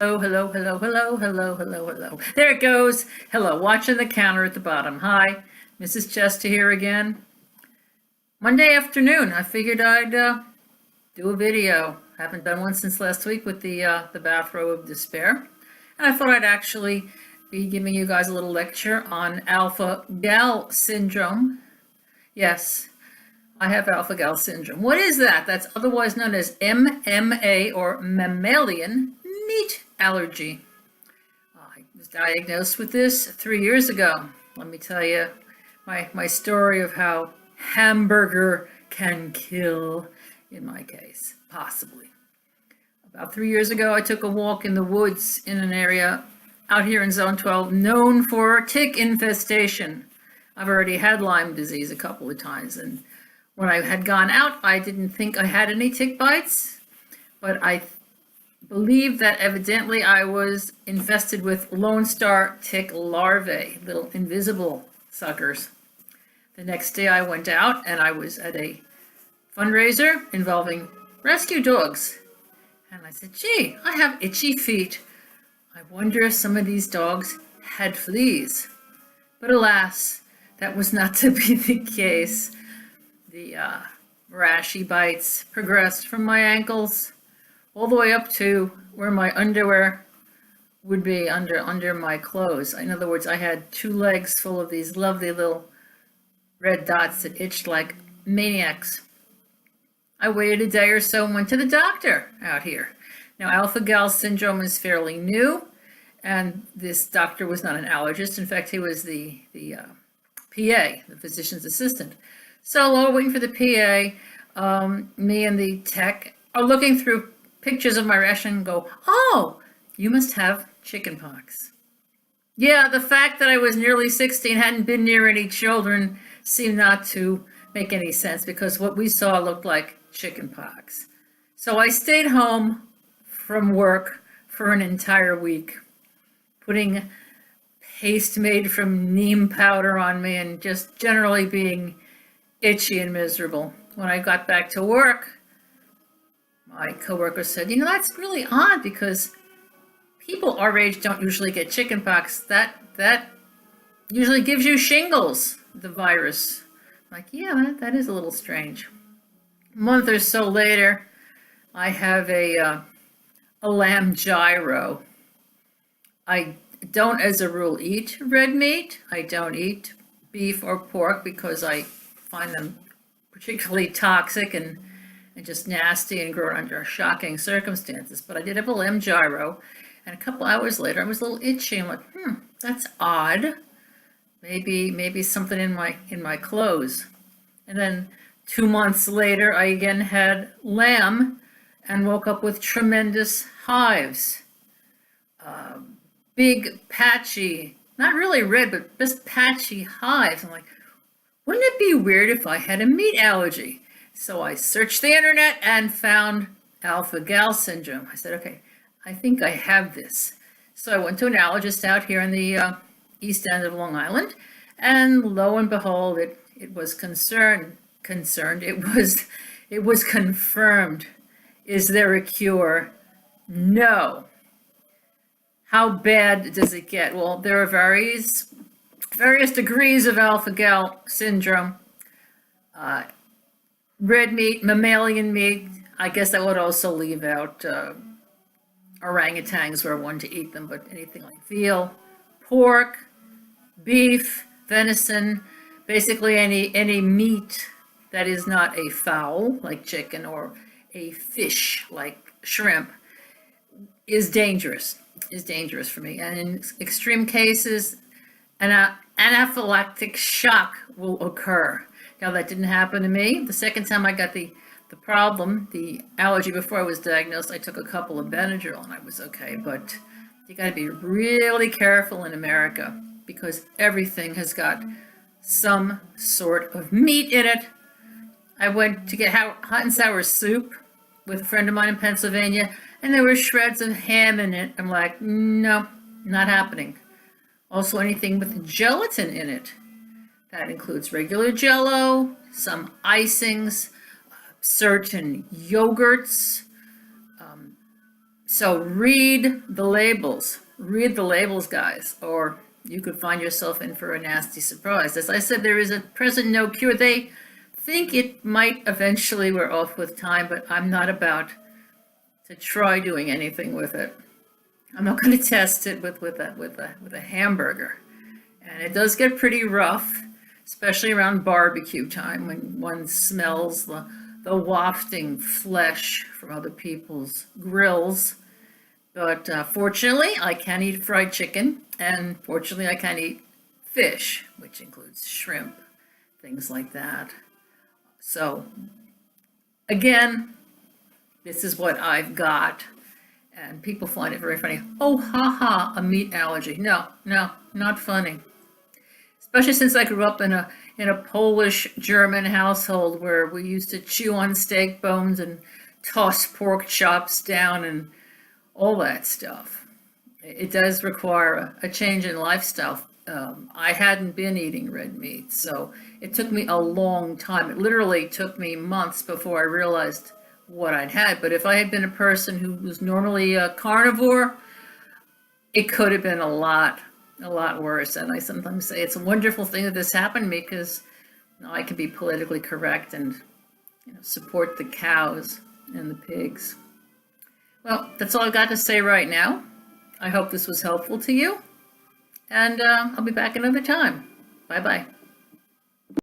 Hello, hello, hello, hello, hello, hello, hello. There it goes. Hello, watching the counter at the bottom. Hi, Mrs. Chester here again. Monday afternoon, I figured I'd do a video. Haven't done one since last week with the bathrobe of despair. And I thought I'd actually be giving you guys a little lecture on alpha-gal syndrome. Yes, I have alpha-gal syndrome. What is that? That's otherwise known as MMA, or mammalian meat allergy. I was diagnosed with this 3 years ago. Let me tell you my story of how hamburger can kill, in my case, possibly. About 3 years ago, I took a walk in the woods in an area out here in Zone 12 known for tick infestation. I've already had Lyme disease a couple of times, and when I had gone out, I didn't think I had any tick bites, but I believe that evidently I was infested with Lone Star tick larvae, little invisible suckers. The next day I went out and I was at a fundraiser involving rescue dogs. And I said, gee, I have itchy feet. I wonder if some of these dogs had fleas. But alas, that was not to be the case. The rashy bites progressed from my ankles all the way up to where my underwear would be under my clothes. In other words, I had 2 legs full of these lovely little red dots that itched like maniacs. I waited a day or so and went to the doctor out here. Now, alpha-gal syndrome is fairly new, and this doctor was not an allergist. In fact, he was the PA, the physician's assistant. So while waiting for the PA, me and the tech are looking through pictures of my ration and go, oh, you must have chickenpox. Yeah, the fact that I was nearly 16, hadn't been near any children, seemed not to make any sense because what we saw looked like chickenpox. So I stayed home from work for an entire week, putting paste made from neem powder on me and just generally being itchy and miserable. When I got back to work, my coworker said, that's really odd because people our age don't usually get chickenpox. That usually gives you shingles, the virus. I'm like, yeah, that is a little strange. A month or so later, I have a lamb gyro. I don't, as a rule, eat red meat. I don't eat beef or pork because I find them particularly toxic and just nasty and grown under shocking circumstances. But I did have a lamb gyro, and a couple hours later I was a little itchy. I'm like, that's odd. Maybe something in my clothes. And then 2 months later I again had lamb and woke up with tremendous hives. Big patchy, not really red, but just patchy hives. I'm like, wouldn't it be weird if I had a meat allergy? So I searched the internet and found alpha-gal syndrome. I said, okay, I think I have this. So I went to an allergist out here in the east end of Long Island, and lo and behold, it was concerned. It was confirmed. Is there a cure? No. How bad does it get? Well, there are various degrees of alpha-gal syndrome. Red meat, mammalian meat, I guess that would also leave out orangutans were one to eat them, but anything like veal, pork, beef, venison, basically any meat that is not a fowl like chicken or a fish like shrimp is dangerous for me. And in extreme cases, an anaphylactic shock will occur. Now, that didn't happen to me. The second time I got the allergy before I was diagnosed, I took a couple of Benadryl and I was okay. But you got to be really careful in America because everything has got some sort of meat in it. I went to get hot and sour soup with a friend of mine in Pennsylvania, and there were shreds of ham in it. I'm like, no, not happening. Also, anything with gelatin in it. That includes regular Cello, some icings, certain yogurts, So read the labels. Read the labels, guys, or you could find yourself in for a nasty surprise. As I said, there is at present no cure. They think it might eventually wear off with time, but I'm not about to try doing anything with it. I'm not going to test it with a hamburger. And it does get pretty rough, especially around barbecue time when one smells the wafting flesh from other people's grills. But fortunately, I can eat fried chicken, and fortunately, I can eat fish, which includes shrimp, things like that. So, again, this is what I've got, and people find it very funny. Oh, ha, a meat allergy. No, not funny. Especially since I grew up in a Polish-German household where we used to chew on steak bones and toss pork chops down and all that stuff. It does require a change in lifestyle. I hadn't been eating red meat, so it took me a long time. It literally took me months before I realized what I'd had. But if I had been a person who was normally a carnivore, it could have been a lot worse. And I sometimes say it's a wonderful thing that this happened to me because I can be politically correct and support the cows and the pigs. Well, that's all I've got to say right now. I hope this was helpful to you, and I'll be back another time. Bye-bye.